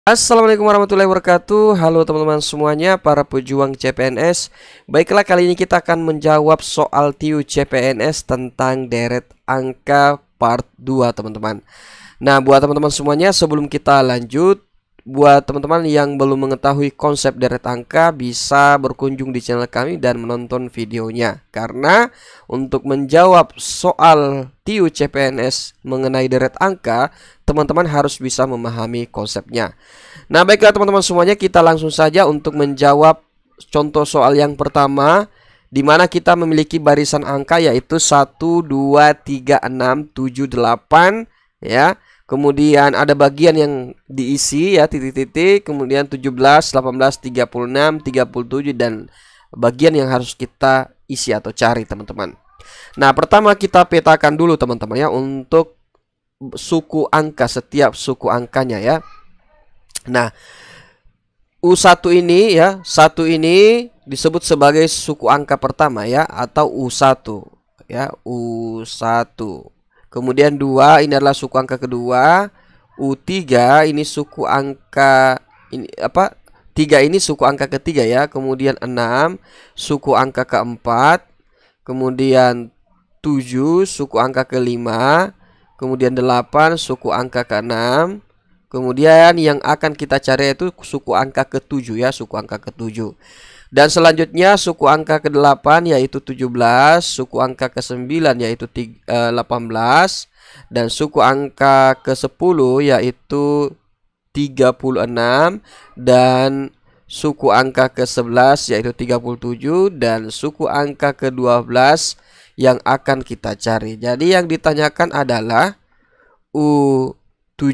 Assalamualaikum warahmatullahi wabarakatuh. Halo teman-teman semuanya, para pejuang CPNS. Baiklah, kali ini kita akan menjawab soal TIU CPNS tentang deret angka part 2, teman-teman. Nah, buat teman-teman semuanya, sebelum kita lanjut, buat teman-teman yang belum mengetahui konsep deret angka, bisa berkunjung di channel kami dan menonton videonya. Karena untuk menjawab soal TIU CPNS mengenai deret angka, teman-teman harus bisa memahami konsepnya. Nah, baiklah teman-teman semuanya, kita langsung saja untuk menjawab contoh soal yang pertama, di mana kita memiliki barisan angka yaitu 1, 2, 3, 6, 7, 8 ya. Kemudian ada bagian yang diisi ya, titik-titik, kemudian 17, 18, 36, 37 dan bagian yang harus kita isi atau cari, teman-teman. Nah, pertama kita petakan dulu teman-teman ya untuk suku angka, setiap suku angkanya ya. Nah, U1 ini ya, 1 ini disebut sebagai suku angka pertama ya, atau U1 ya, U1. Kemudian 2 ini adalah suku angka kedua. U3 ini suku angka ini apa? 3 ini suku angka ketiga ya. Kemudian 6 suku angka keempat. Kemudian 7 suku angka kelima. Kemudian 8 suku angka ke-6. Kemudian yang akan kita cari itu suku angka ke-7 ya, suku angka ke-7. Dan selanjutnya suku angka ke-8 yaitu 17, suku angka ke-9 yaitu 18, dan suku angka ke-10 yaitu 36, dan suku angka ke-11 yaitu 37, dan suku angka ke-12 yang akan kita cari. Jadi yang ditanyakan adalah U7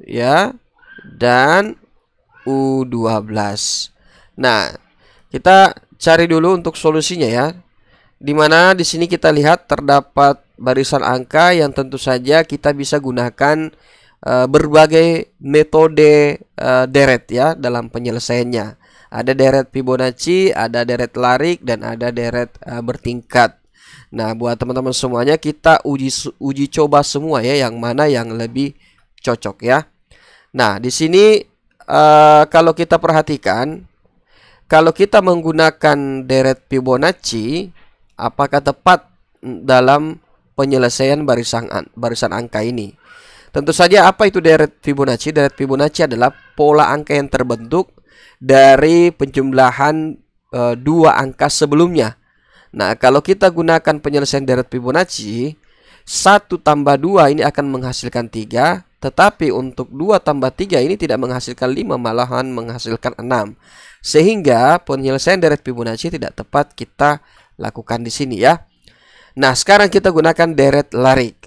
ya dan U12. Nah, kita cari dulu untuk solusinya ya. Dimana di sini kita lihat terdapat barisan angka yang tentu saja kita bisa gunakan berbagai metode deret ya dalam penyelesaiannya. Ada deret Fibonacci, ada deret larik, dan ada deret bertingkat. Nah, buat teman-teman semuanya kita uji coba semua ya, yang mana yang lebih cocok ya. Nah, di sini kalau kita perhatikan, kalau kita menggunakan deret Fibonacci, apakah tepat dalam penyelesaian barisan angka ini? Tentu saja, apa itu deret Fibonacci? Deret Fibonacci adalah pola angka yang terbentuk dari penjumlahan dua angka sebelumnya. Nah, kalau kita gunakan penyelesaian deret Fibonacci, 1 tambah 2 ini akan menghasilkan 3, tetapi untuk 2 tambah 3 ini tidak menghasilkan 5, malahan menghasilkan 6. Sehingga penyelesaian deret Fibonacci tidak tepat kita lakukan di sini ya. Nah, sekarang kita gunakan deret larik.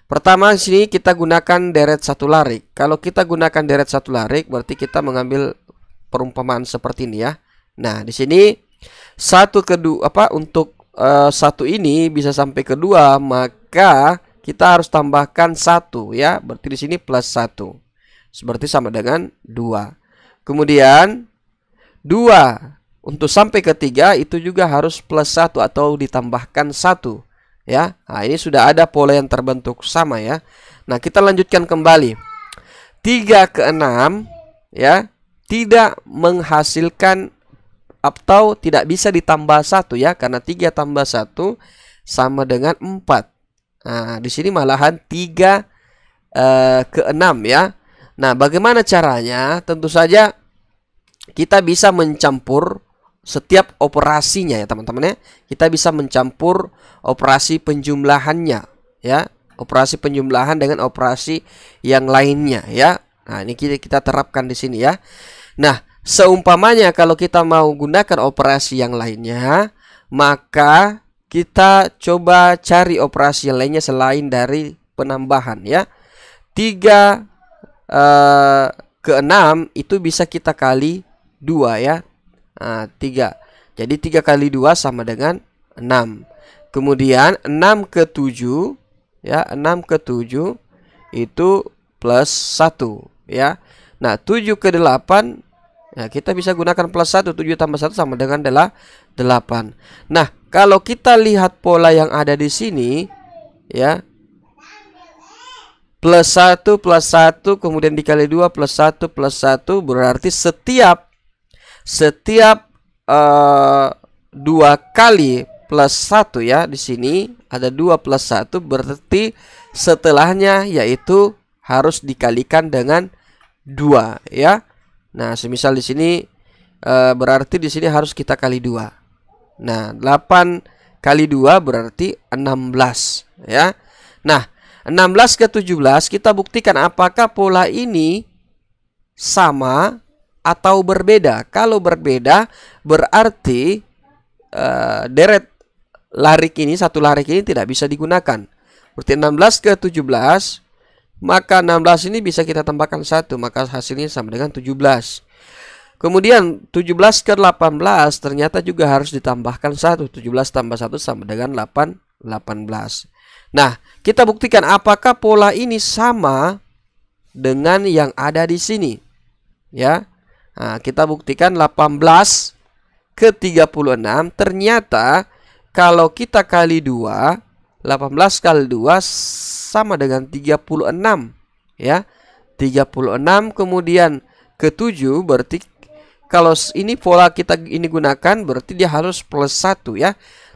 Pertama di sini kita gunakan deret satu larik. Kalau kita gunakan deret satu larik, berarti kita mengambil perumpamaan seperti ini ya. Nah, di sini untuk satu ini bisa sampai kedua, maka kita harus tambahkan 1 ya. Berarti di sini plus 1. Seperti sama dengan 2. Kemudian 2 untuk sampai ketiga itu juga harus plus 1 atau ditambahkan 1 ya. Nah, ini sudah ada pola yang terbentuk sama ya. Nah, kita lanjutkan kembali. 3 ke 6 ya, tidak menghasilkan atau tidak bisa ditambah 1 ya, karena 3 tambah 1 sama dengan 4. Nah, di sini malahan 3 ke 6 ya. Nah, bagaimana caranya? Tentu saja kita bisa mencampur setiap operasinya ya, teman-teman ya. Kita bisa mencampur operasi penjumlahannya ya, operasi penjumlahan dengan operasi yang lainnya ya. Nah, ini kita terapkan di sini ya. Nah, seumpamanya kalau kita mau gunakan operasi yang lainnya, maka kita coba cari operasi yang lainnya selain dari penambahan ya. 3 ke 6 itu bisa kita kali 2 ya. Nah, 3. Jadi 3 kali 2 sama dengan 6. Kemudian 6 ke 7 ya, 6 ke 7 itu plus 1 ya. Nah, 7 ke 8, nah, kita bisa gunakan plus 1. 7 tambah 1 sama dengan 8. Nah, kalau kita lihat pola yang ada di sini ya, plus 1 kemudian dikali 2 plus 1 plus 1 berarti setiap 2 kali plus 1 ya, di sini ada 2 plus 1 berarti setelahnya yaitu harus dikalikan dengan 2 ya. Nah, semisal di sini berarti di sini harus kita kali 2. Nah, 8 kali 2 berarti 16 ya. Nah, 16 ke 17 kita buktikan apakah pola ini sama atau berbeda. Kalau berbeda berarti deret larik ini, satu larik ini tidak bisa digunakan. Berarti 16 ke 17, maka 16 ini bisa kita tambahkan 1, maka hasilnya sama dengan 17. Kemudian 17 ke 18 ternyata juga harus ditambahkan 1. 17 tambah 1 sama dengan 18. Nah, kita buktikan apakah pola ini sama dengan yang ada di sini. Ya. Nah, kita buktikan 18 ke 36 ternyata kalau kita kali 2, 18 kali 2 sama dengan 36 ya. 36 kemudian ke 7 berarti kalau ini pola kita ini gunakan berarti dia harus plus 1 ya.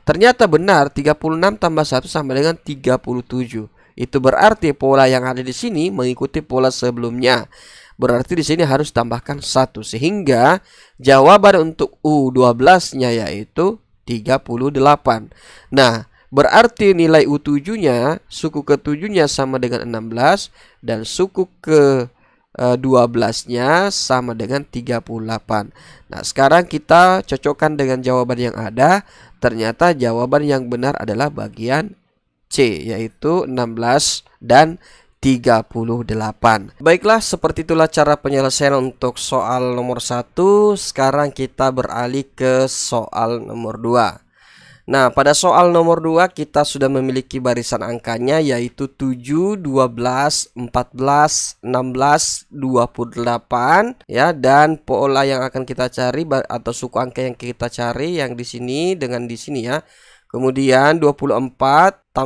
Ternyata benar 36 tambah 1 sama dengan 37. Itu berarti pola yang ada di sini mengikuti pola sebelumnya. Berarti di sini harus tambahkan 1 sehingga jawaban untuk U12-nya yaitu 38. Nah, berarti nilai U7-nya, suku ke-7-nya sama dengan 16 dan suku ke-12-nya sama dengan 38. Nah, sekarang kita cocokkan dengan jawaban yang ada. Ternyata jawaban yang benar adalah bagian C, yaitu 16 dan 38. Baiklah, seperti itulah cara penyelesaian untuk soal nomor 1. Sekarang kita beralih ke soal nomor 2. Nah, pada soal nomor 2 kita sudah memiliki barisan angkanya yaitu 7, 12, 14, 16, 28 ya, dan pola yang akan kita cari atau suku angka yang kita cari yang di sini dengan di sini ya. Kemudian 24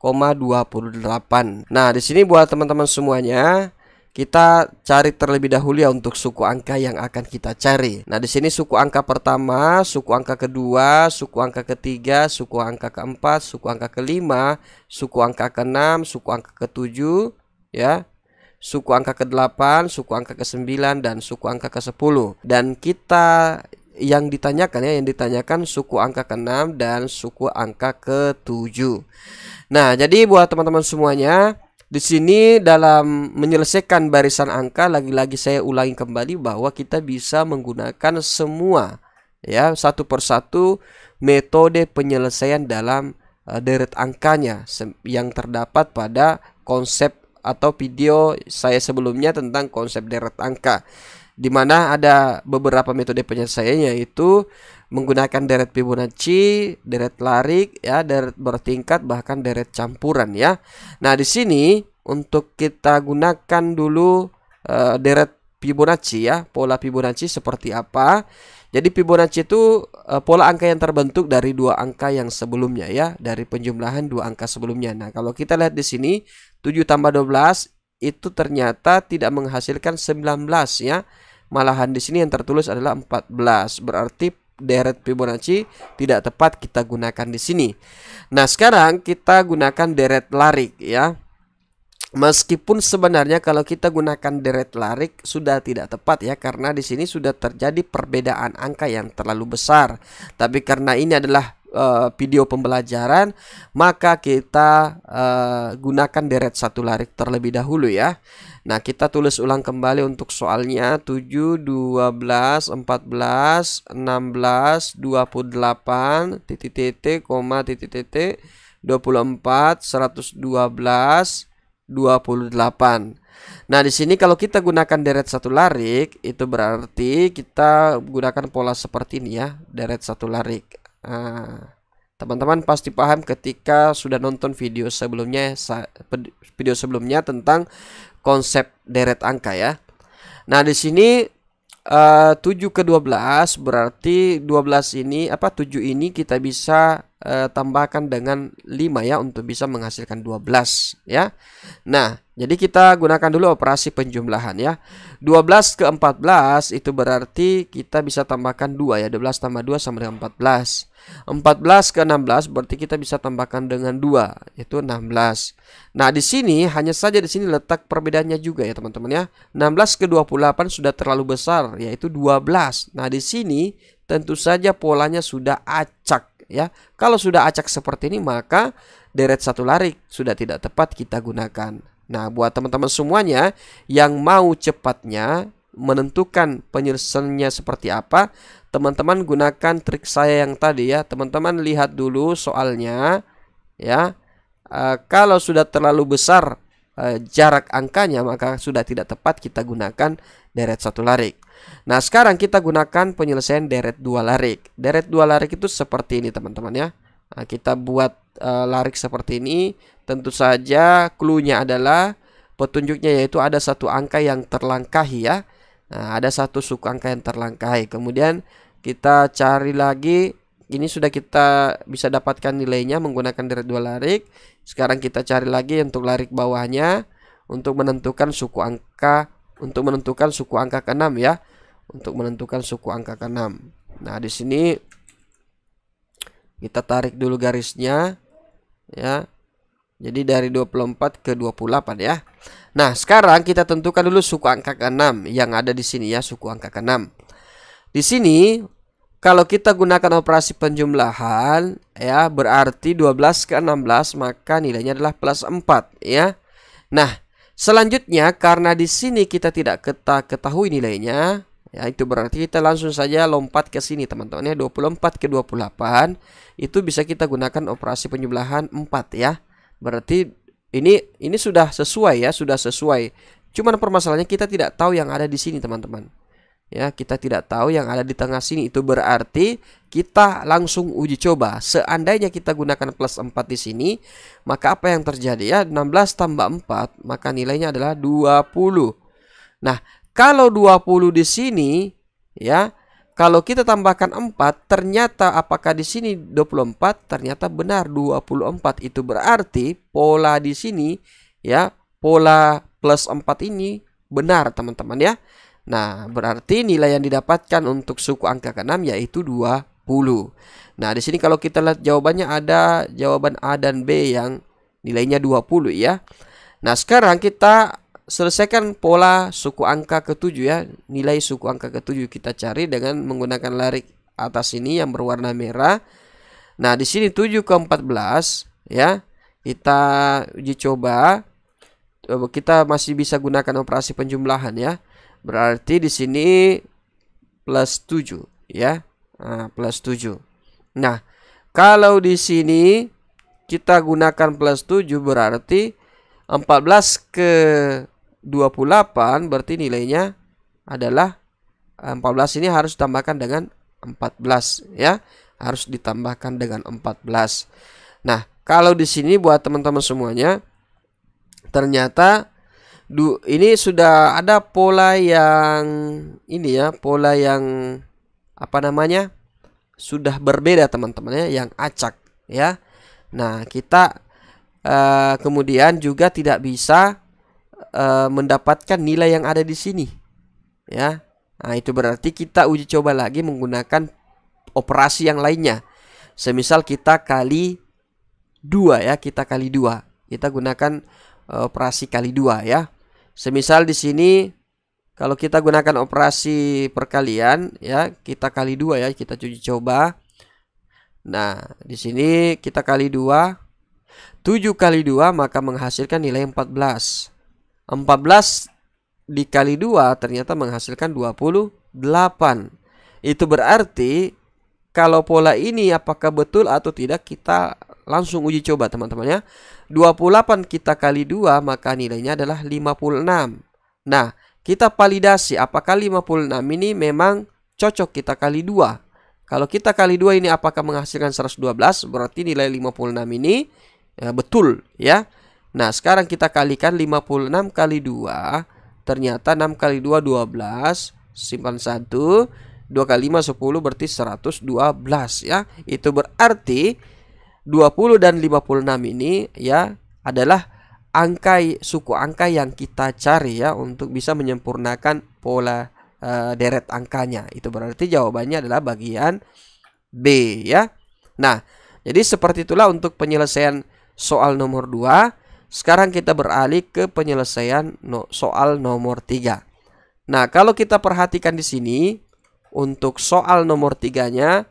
112,28. Nah, di sini buat teman-teman semuanya kita cari terlebih dahulu ya untuk suku angka yang akan kita cari. Nah, di sini suku angka pertama, suku angka kedua, suku angka ketiga, suku angka keempat, suku angka kelima, suku angka keenam, suku angka ketujuh, ya, suku angka ke-8, suku angka ke-9, dan suku angka ke-10. Dan kita yang ditanyakan suku angka ke-6 dan suku angka ke-7. Nah, jadi buat teman-teman semuanya, di sini dalam menyelesaikan barisan angka, lagi-lagi saya ulangi kembali bahwa kita bisa menggunakan semua ya, satu persatu metode penyelesaian dalam deret angkanya yang terdapat pada konsep atau video saya sebelumnya tentang konsep deret angka, di mana ada beberapa metode penyelesaiannya, yaitu menggunakan deret Fibonacci, deret larik, ya, deret bertingkat, bahkan deret campuran ya. Nah, di sini untuk kita gunakan dulu deret Fibonacci ya, pola Fibonacci seperti apa. Jadi Fibonacci itu pola angka yang terbentuk dari dua angka yang sebelumnya ya, dari penjumlahan dua angka sebelumnya. Nah, kalau kita lihat di sini 7 tambah 12 itu ternyata tidak menghasilkan 19 ya. Malahan di sini yang tertulis adalah 14. Berarti deret Fibonacci tidak tepat kita gunakan di sini. Nah, sekarang kita gunakan deret larik ya. Meskipun sebenarnya kalau kita gunakan deret larik sudah tidak tepat ya, karena di sini sudah terjadi perbedaan angka yang terlalu besar. Tapi karena ini adalah video pembelajaran, maka kita gunakan deret satu larik terlebih dahulu ya. Nah, kita tulis ulang kembali untuk soalnya 7, 12, 14, 16, 28, titik, koma, titik, 24, 112, 28. Nah, di sini kalau kita gunakan deret satu larik, itu berarti kita gunakan pola seperti ini ya, deret satu larik. Teman-teman pasti paham ketika sudah nonton video sebelumnya tentang konsep deret angka ya. Nah, di sini 7 ke 12 berarti 12 ini 7 ini kita bisa tambahkan dengan 5 ya untuk bisa menghasilkan 12 ya. Nah, jadi kita gunakan dulu operasi penjumlahan ya. 12 ke 14 itu berarti kita bisa tambahkan 2 ya. 12 tambah 2 sama dengan 14. 14 ke 16 berarti kita bisa tambahkan dengan 2 yaitu 16. Nah, di sini hanya saja di sini letak perbedaannya juga ya teman-teman ya. 16 ke 28 sudah terlalu besar yaitu 12. Nah, di sini tentu saja polanya sudah acak ya. Kalau sudah acak seperti ini maka deret satu larik sudah tidak tepat kita gunakan. Nah, buat teman-teman semuanya yang mau cepatnya menentukan penyelesaiannya seperti apa, teman-teman gunakan trik saya yang tadi ya. Teman-teman lihat dulu soalnya ya. Kalau sudah terlalu besar jarak angkanya maka sudah tidak tepat kita gunakan deret satu larik. Nah, sekarang kita gunakan penyelesaian deret dua larik. Deret dua larik itu seperti ini teman-teman ya. Nah, kita buat larik seperti ini. Tentu saja clue-nya adalah petunjuknya yaitu ada satu angka yang terlangkahi ya. Nah, ada satu suku angka yang terlangkahi. Kemudian kita cari lagi. Ini sudah kita bisa dapatkan nilainya menggunakan deret dua larik. Sekarang kita cari lagi untuk larik bawahnya untuk menentukan suku angka ke-6 ya. Untuk menentukan suku angka ke-6. Nah, di sini kita tarik dulu garisnya ya. Jadi dari 24 ke 28 ya. Nah, sekarang kita tentukan dulu suku angka ke-6 yang ada di sini ya, suku angka ke-6. Di sini kalau kita gunakan operasi penjumlahan ya, berarti 12 ke 16 maka nilainya adalah plus 4 ya. Nah, selanjutnya karena di sini kita tidak ketahui nilainya ya, itu berarti kita langsung saja lompat ke sini teman-teman ya. 24 ke 28 itu bisa kita gunakan operasi penjumlahan 4 ya. Berarti ini sudah sesuai ya, sudah sesuai. Cuman permasalahannya kita tidak tahu yang ada di sini teman-teman. Ya, kita tidak tahu yang ada di tengah sini. Itu berarti kita langsung uji coba. Seandainya kita gunakan plus 4 di sini, maka apa yang terjadi ya? 16 tambah 4, maka nilainya adalah 20. Nah, kalau 20 di sini ya, kalau kita tambahkan 4, ternyata apakah di sini 24? Ternyata benar 24. Itu berarti pola di sini ya, pola plus 4 ini benar teman-teman ya. Nah, berarti nilai yang didapatkan untuk suku angka ke-6 yaitu 20. Nah, di sini kalau kita lihat jawabannya ada jawaban A dan B yang nilainya 20 ya. Nah, sekarang kita selesaikan pola suku angka ke-7 ya. Nilai suku angka ke-7 kita cari dengan menggunakan larik atas ini yang berwarna merah. Nah, di sini 7 ke 14 ya. Kita uji coba. Kita masih bisa gunakan operasi penjumlahan ya. Berarti di sini plus 7 ya. Nah, plus 7. Nah, kalau di sini kita gunakan plus 7 berarti 14 ke 28 berarti nilainya adalah 14 ini harus ditambahkan dengan 14 ya. Harus ditambahkan dengan 14. Nah, kalau di sini buat teman-teman semuanya ternyata ini sudah ada pola yang ini ya, pola yang apa namanya? Sudah berbeda teman-teman ya, yang acak ya. Nah, kita kemudian juga tidak bisa mendapatkan nilai yang ada di sini ya. Nah, itu berarti kita uji coba lagi menggunakan operasi yang lainnya. Semisal kita kali 2 ya, kita kali 2. Kita gunakan operasi kali 2 ya. Semisal di sini kalau kita gunakan operasi perkalian ya, kita kali 2 ya, kita uji coba. Nah, di sini kita kali 2. 7 kali 2 maka menghasilkan nilai 14. 14 dikali 2 ternyata menghasilkan 28. Itu berarti kalau pola ini apakah betul atau tidak kita langsung uji coba teman-teman ya. 28 kita kali 2 maka nilainya adalah 56. Nah, kita validasi apakah 56 ini memang cocok kita kali 2. Kalau kita kali 2 ini apakah menghasilkan 112, berarti nilai 56 ini betul ya. Nah, sekarang kita kalikan 56 kali 2. Ternyata 6 kali 2 12. simpan 1, 2 kali 5 10 berarti 112 ya. Itu berarti 20 dan 56 ini ya adalah suku angka yang kita cari ya untuk bisa menyempurnakan pola deret angkanya. Itu berarti jawabannya adalah bagian B ya. Nah, jadi seperti itulah untuk penyelesaian soal nomor 2. Sekarang kita beralih ke penyelesaian soal nomor 3. Nah, kalau kita perhatikan di sini untuk soal nomor 3-nya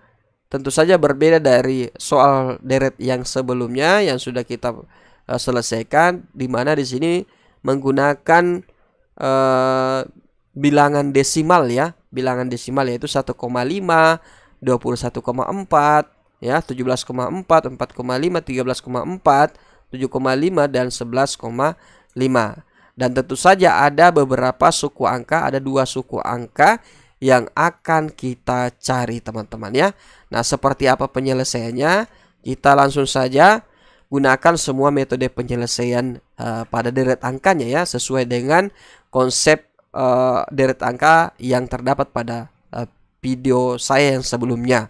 tentu saja berbeda dari soal deret yang sebelumnya yang sudah kita selesaikan, di mana di sini menggunakan bilangan desimal ya. Bilangan desimal yaitu 1,5, 21,4 ya, 17,4, 4,5, 13,4, 7,5 dan 11,5. Dan tentu saja ada beberapa suku angka, ada 2 suku angka yang akan kita cari teman-teman ya. Nah, seperti apa penyelesaiannya? Kita langsung saja gunakan semua metode penyelesaian pada deret angkanya ya, sesuai dengan konsep deret angka yang terdapat pada video saya yang sebelumnya.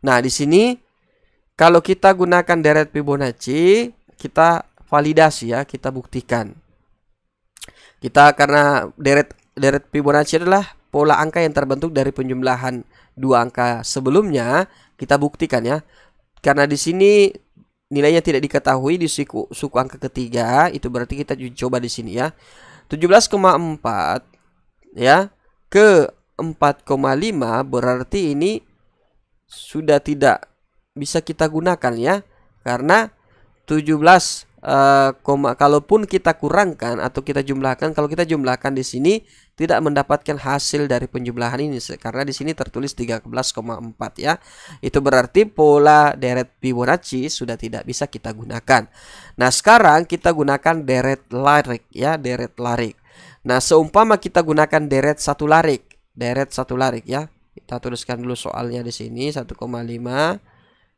Nah, di sini kalau kita gunakan deret Fibonacci, kita validasi ya, kita buktikan. Karena deret Fibonacci adalah pola angka yang terbentuk dari penjumlahan 2 angka sebelumnya, kita buktikan ya. Karena di sini nilainya tidak diketahui di suku angka ketiga, itu berarti kita coba di sini ya. 17,4 ya ke 4,5 berarti ini sudah tidak bisa kita gunakan ya, karena 17 kalaupun kita kurangkan atau kita jumlahkan, kalau kita jumlahkan di sini tidak mendapatkan hasil dari penjumlahan ini karena di sini tertulis 13,4 ya. Itu berarti pola deret Fibonacci sudah tidak bisa kita gunakan. Nah, sekarang kita gunakan deret larik ya, deret larik. Nah, seumpama kita gunakan deret satu larik ya. Kita tuliskan dulu soalnya di sini 1,5.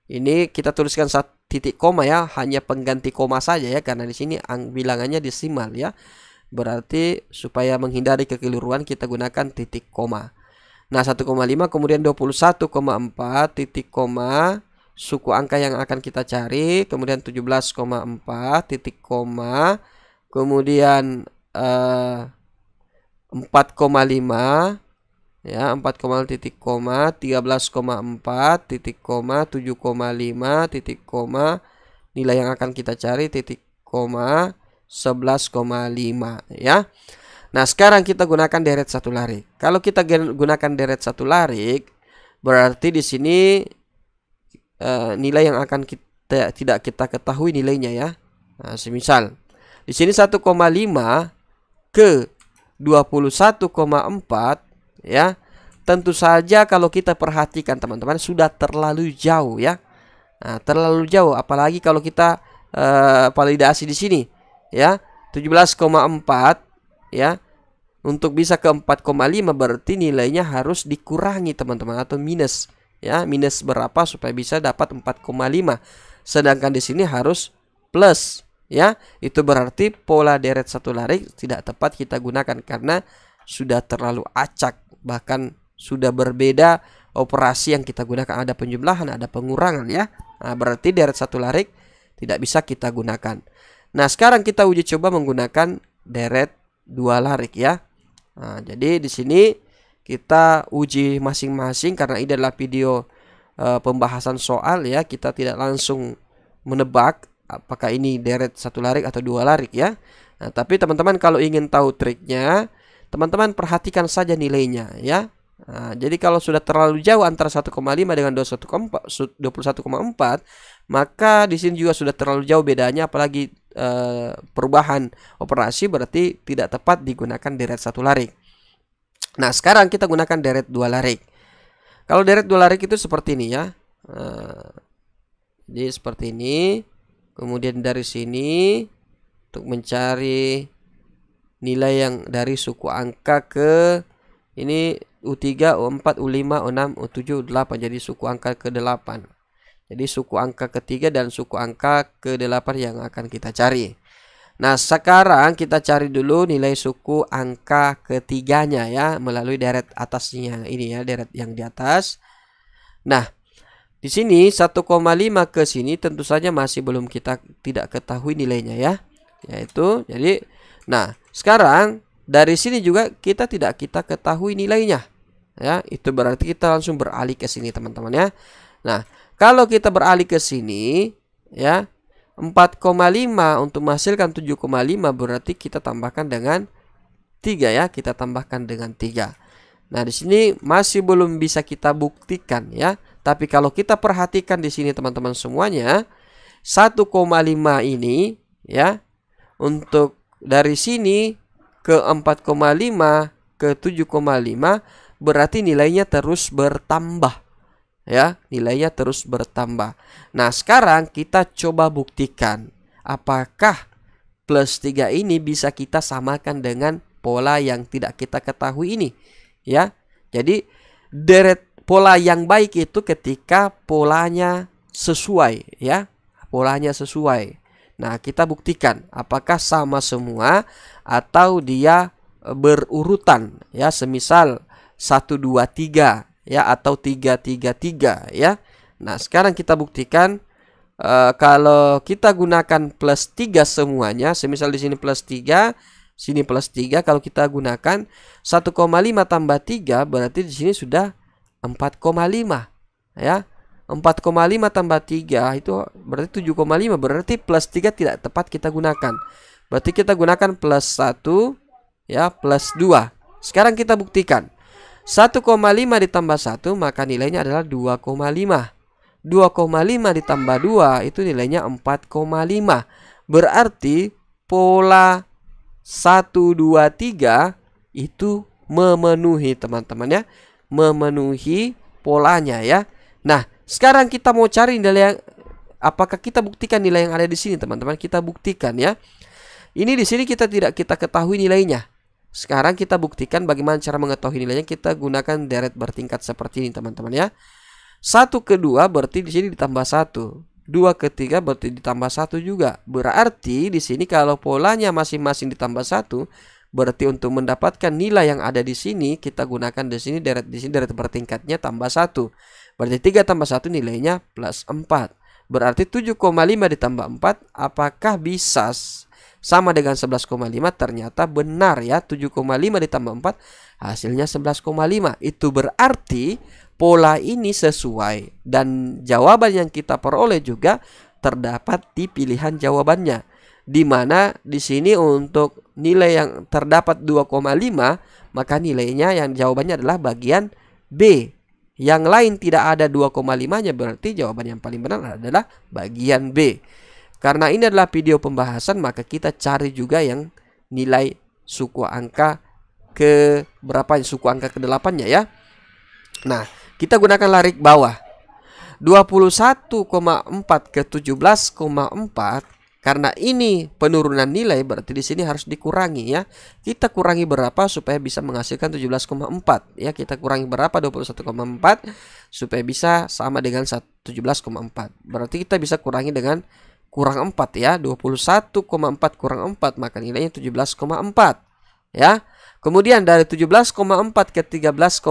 Ini kita tuliskan titik koma ya, hanya pengganti koma saja ya, karena di sini bilangannya desimal ya. Berarti supaya menghindari kekeliruan kita gunakan titik koma. Nah, 1,5 kemudian 21,4 titik koma, suku angka yang akan kita cari, kemudian 17,4 titik koma, kemudian 4,5 ya, 4, titik koma, 13,4 titik koma, 7,5 titik koma, nilai yang akan kita cari titik koma 11,5 ya. Nah, sekarang kita gunakan deret satu larik. Kalau kita gunakan deret satu larik, berarti di sini nilai yang akan tidak kita ketahui nilainya ya. Nah, semisal di sini 1,5 ke 21,4 ya, tentu saja kalau kita perhatikan teman-teman sudah terlalu jauh ya. Nah, terlalu jauh, apalagi kalau kita validasi di sini ya, 17,4 ya. Untuk bisa ke 4,5 berarti nilainya harus dikurangi teman-teman, atau minus ya. Minus berapa supaya bisa dapat 4,5. Sedangkan di sini harus plus ya. Itu berarti pola deret satu larik tidak tepat kita gunakan karena sudah terlalu acak, bahkan sudah berbeda operasi yang kita gunakan, ada penjumlahan, ada pengurangan ya. Nah, berarti deret satu larik tidak bisa kita gunakan. Nah, sekarang kita uji coba menggunakan deret dua larik ya. Nah, jadi di sini kita uji masing-masing karena ini adalah video pembahasan soal ya. Kita tidak langsung menebak apakah ini deret satu larik atau dua larik ya. Nah, tapi teman-teman kalau ingin tahu triknya, teman-teman perhatikan saja nilainya ya. Nah, jadi kalau sudah terlalu jauh antara 1,5 dengan 21,4, maka di sini juga sudah terlalu jauh bedanya, apalagi perubahan operasi, berarti tidak tepat digunakan deret satu larik. Nah, sekarang kita gunakan deret dua larik. Kalau deret dua larik itu seperti ini ya. Jadi seperti ini. Kemudian dari sini untuk mencari nilai yang dari suku angka ke ini U3, U4, U5, U6, U7, U8. Jadi suku angka ke-8. Jadi suku angka ketiga dan suku angka ke-8 yang akan kita cari. Nah, sekarang kita cari dulu nilai suku angka ketiganya ya, melalui deret atasnya ini ya, deret yang di atas. Nah, di sini 1,5 ke sini tentu saja masih belum kita tidak ketahui nilainya ya. Yaitu jadi nah, sekarang dari sini juga kita tidak kita ketahui nilainya. Ya, itu berarti kita langsung beralih ke sini teman-teman ya. Nah, kalau kita beralih ke sini ya, 4,5 untuk menghasilkan 7,5 berarti kita tambahkan dengan 3 ya, kita tambahkan dengan 3. Nah, di sini masih belum bisa kita buktikan ya. Tapi kalau kita perhatikan di sini teman-teman semuanya, 1,5 ini ya, untuk dari sini ke 4,5 ke 7,5 berarti nilainya terus bertambah. Ya, nilainya terus bertambah. Nah, sekarang kita coba buktikan apakah plus 3 ini bisa kita samakan dengan pola yang tidak kita ketahui ini. Ya, jadi deret pola yang baik itu ketika polanya sesuai ya, polanya sesuai. Nah, kita buktikan apakah sama semua atau dia berurutan ya, semisal 1 2 3 ya, atau 3 3 3 ya. Nah, sekarang kita buktikan kalau kita gunakan plus 3 semuanya, semisal di sini plus 3, sini plus 3, kalau kita gunakan 1,5 tambah 3 berarti di sini sudah 4,5 ya. 4,5 tambah 3 itu berarti 7,5, berarti plus 3 tidak tepat kita gunakan. Berarti kita gunakan plus 1 ya, plus 2. Sekarang kita buktikan. 1,5 ditambah 1 maka nilainya adalah 2,5. 2,5 ditambah 2 itu nilainya 4,5. Berarti pola 1 2 3 itu memenuhi teman-teman ya, memenuhi polanya ya. Nah, sekarang kita mau cari nilai yang apakah kita buktikan nilai yang ada di sini teman-teman? Kita buktikan ya. Ini di sini kita tidak kita ketahui nilainya. Sekarang kita buktikan bagaimana cara mengetahui nilainya. Kita gunakan deret bertingkat seperti ini teman-teman ya. 1 ke 2 berarti di sini ditambah 1. 2 ke 3 berarti ditambah 1 juga. Berarti di sini kalau polanya masing-masing ditambah 1, berarti untuk mendapatkan nilai yang ada di sini kita gunakan di sini deret bertingkatnya tambah 1. Berarti 3 tambah 1 nilainya plus 4. Berarti 7,5 ditambah 4 apakah bisa sama dengan 11,5? Ternyata benar ya, 7,5 ditambah 4 hasilnya 11,5. Itu berarti pola ini sesuai dan jawaban yang kita peroleh juga terdapat di pilihan jawabannya. Di mana di sini untuk nilai yang terdapat 2,5 maka nilainya yang jawabannya adalah bagian B. Yang lain tidak ada 2,5-nya berarti jawaban yang paling benar adalah bagian B. Karena ini adalah video pembahasan maka kita cari juga yang nilai suku angka ke berapa, suku angka ke-8-nya ya. Nah, kita gunakan larik bawah. 21,4 ke 17,4 karena ini penurunan nilai berarti di sini harus dikurangi ya. Kita kurangi berapa supaya bisa menghasilkan 17,4 ya. Kita kurangi berapa 21,4 supaya bisa sama dengan 17,4. Berarti kita bisa kurangi dengan kurang 4 ya. 21,4 kurang 4 maka nilainya 17,4 ya. Kemudian dari 17,4 ke 13,4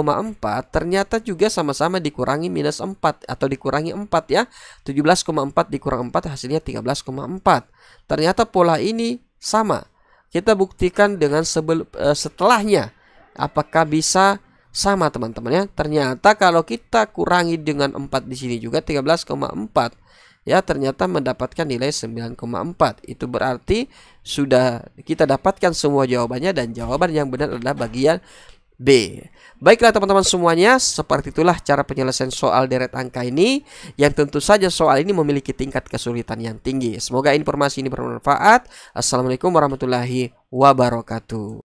ternyata juga sama-sama dikurangi minus 4 atau dikurangi 4 ya. 17,4 dikurang 4 hasilnya 13,4. Ternyata pola ini sama. Kita buktikan dengan setelahnya. Apakah bisa sama teman-teman ya? Ternyata kalau kita kurangi dengan 4 di sini juga 13,4 ya, ternyata mendapatkan nilai 9,4. Itu berarti sudah kita dapatkan semua jawabannya dan jawaban yang benar adalah bagian B. Baiklah teman-teman semuanya, seperti itulah cara penyelesaian soal deret angka ini, yang tentu saja soal ini memiliki tingkat kesulitan yang tinggi. Semoga informasi ini bermanfaat. Assalamualaikum warahmatullahi wabarakatuh.